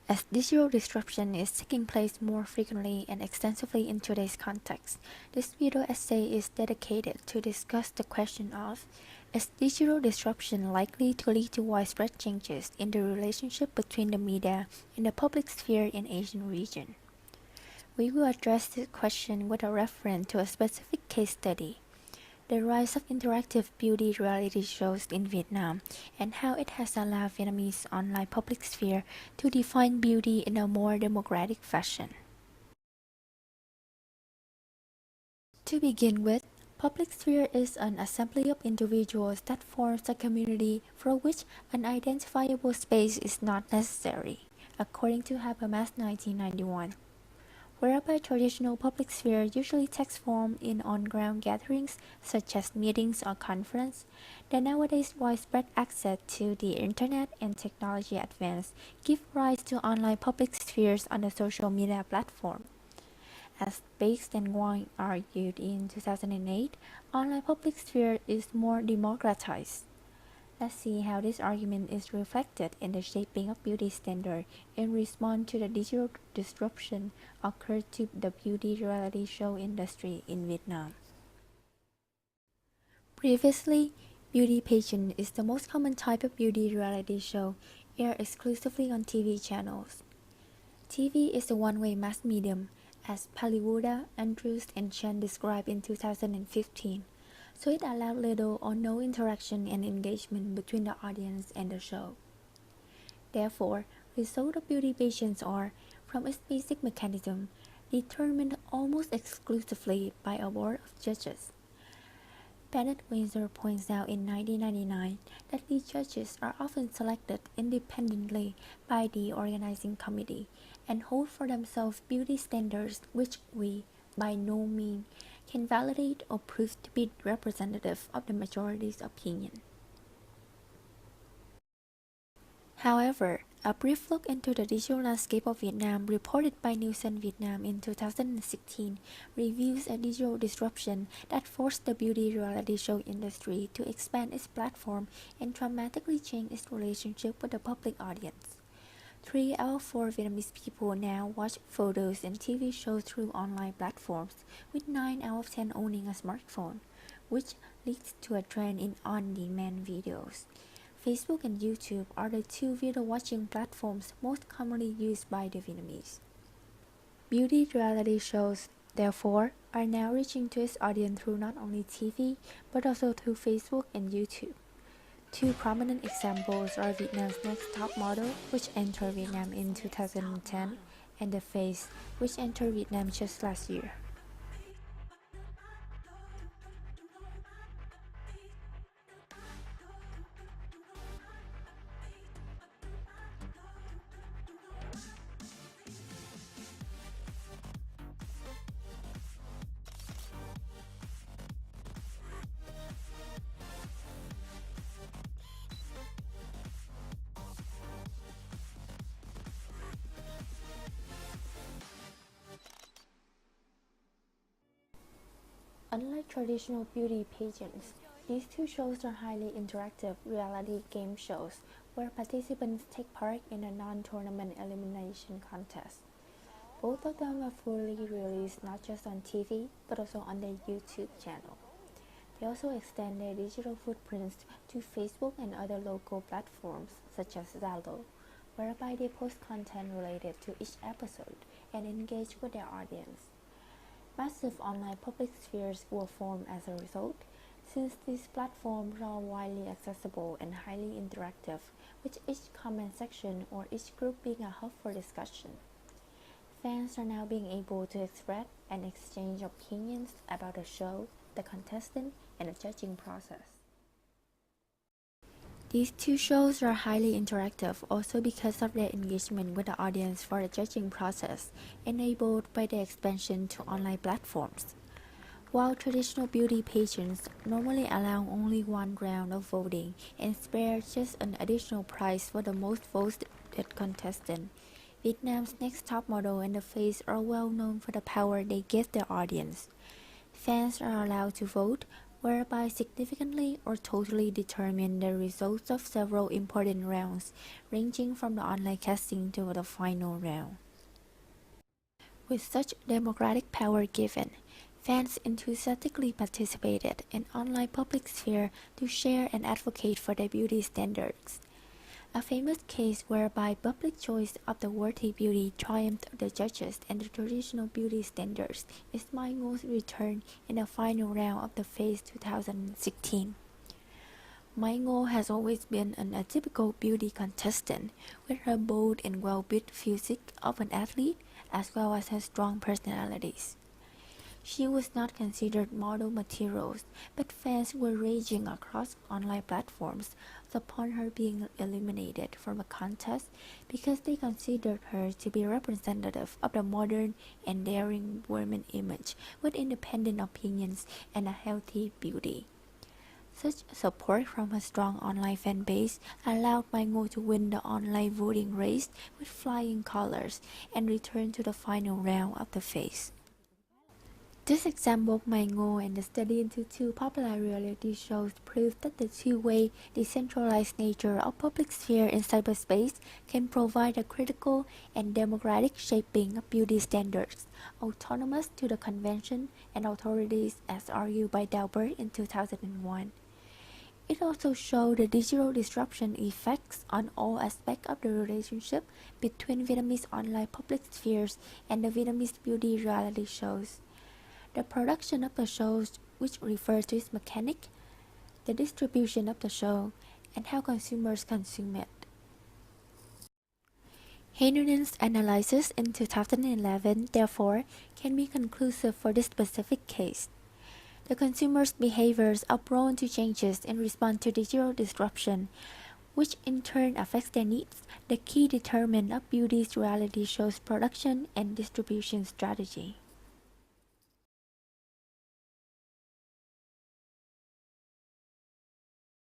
As digital disruption is taking place more frequently and extensively in today's context, this video essay is dedicated to discuss the question of, is digital disruption likely to lead to widespread changes in the relationship between the media and the public sphere in Asian region? We will address this question with a reference to a specific case study, the rise of interactive beauty reality shows in Vietnam, and how it has allowed Vietnamese online public sphere to define beauty in a more democratic fashion. To begin with, public sphere is an assembly of individuals that forms a community for which an identifiable space is not necessary, according to Habermas 1991. Whereby traditional public sphere usually takes form in on-ground gatherings such as meetings or conference, the nowadays widespread access to the internet and technology advance give rise to online public spheres on the social media platform. As Bakes and Nguyen argued in 2008, online public sphere is more democratized. Let's see how this argument is reflected in the shaping of beauty standard in response to the digital disruption occurred to the beauty reality show industry in Vietnam. Previously, beauty pageant is the most common type of beauty reality show aired exclusively on TV channels. TV is a one-way mass medium, as Paliwuda, Andrews, and Chen described in 2015. So it allowed little or no interaction and engagement between the audience and the show. Therefore, results of beauty pageants are, from its basic mechanism, determined almost exclusively by a board of judges. Bennett Windsor points out in 1999 that the judges are often selected independently by the organizing committee and hold for themselves beauty standards which we, by no means, can validate or prove to be representative of the majority's opinion. However, a brief look into the digital landscape of Vietnam reported by Nielsen Vietnam in 2016 reveals a digital disruption that forced the beauty reality show industry to expand its platform and dramatically change its relationship with the public audience. 3 out of 4 Vietnamese people now watch photos and TV shows through online platforms, with 9 out of 10 owning a smartphone, which leads to a trend in on-demand videos. Facebook and YouTube are the two video watching platforms most commonly used by the Vietnamese. Beauty reality shows, therefore, are now reaching to its audience through not only TV, but also through Facebook and YouTube. Two prominent examples are Vietnam's Next Top Model, which entered Vietnam in 2010, and The Face, which entered Vietnam just last year. Unlike traditional beauty pageants, these two shows are highly interactive reality game shows where participants take part in a non-tournament elimination contest. Both of them are fully released not just on TV but also on their YouTube channel. They also extend their digital footprints to Facebook and other local platforms such as Zalo, whereby they post content related to each episode and engage with their audience. Massive online public spheres will form as a result, since these platforms are widely accessible and highly interactive, with each comment section or each group being a hub for discussion. Fans are now being able to express and exchange opinions about the show, the contestant, and the judging process. These two shows are highly interactive also because of their engagement with the audience for the judging process, enabled by the expansion to online platforms. While traditional beauty pageants normally allow only one round of voting and spare just an additional prize for the most voted contestant, Vietnam's Next Top Model and The Face are well known for the power they give their audience. Fans are allowed to vote, whereby significantly or totally determine the results of several important rounds, ranging from the online casting to the final round. With such democratic power given, fans enthusiastically participated in online public sphere to share and advocate for their beauty standards. A famous case whereby public choice of the worthy beauty triumphed the judges and the traditional beauty standards is My Ngo's return in the final round of the Face 2016. My Ngo has always been an atypical beauty contestant, with her bold and well-built physique of an athlete, as well as her strong personalities. She was not considered model materials, but fans were raging across online platforms upon her being eliminated from the contest because they considered her to be representative of the modern and daring woman image with independent opinions and a healthy beauty. Such support from a strong online fan base allowed My Ngo to win the online voting race with flying colors and return to the final round of the Face. This example of My Ngo and the study into two popular reality shows proves that the two-way, decentralized nature of public sphere in cyberspace can provide a critical and democratic shaping of beauty standards, autonomous to the convention and authorities as argued by Dalbert in 2001. It also showed the digital disruption effects on all aspects of the relationship between Vietnamese online public spheres and the Vietnamese beauty reality shows. The production of the shows, which refers to its mechanic, the distribution of the show, and how consumers consume it. Hainunen's analysis in 2011, therefore, can be conclusive for this specific case. The consumer's behaviors are prone to changes in response to digital disruption, which in turn affects their needs, the key determinant of beauty's reality show's production and distribution strategy.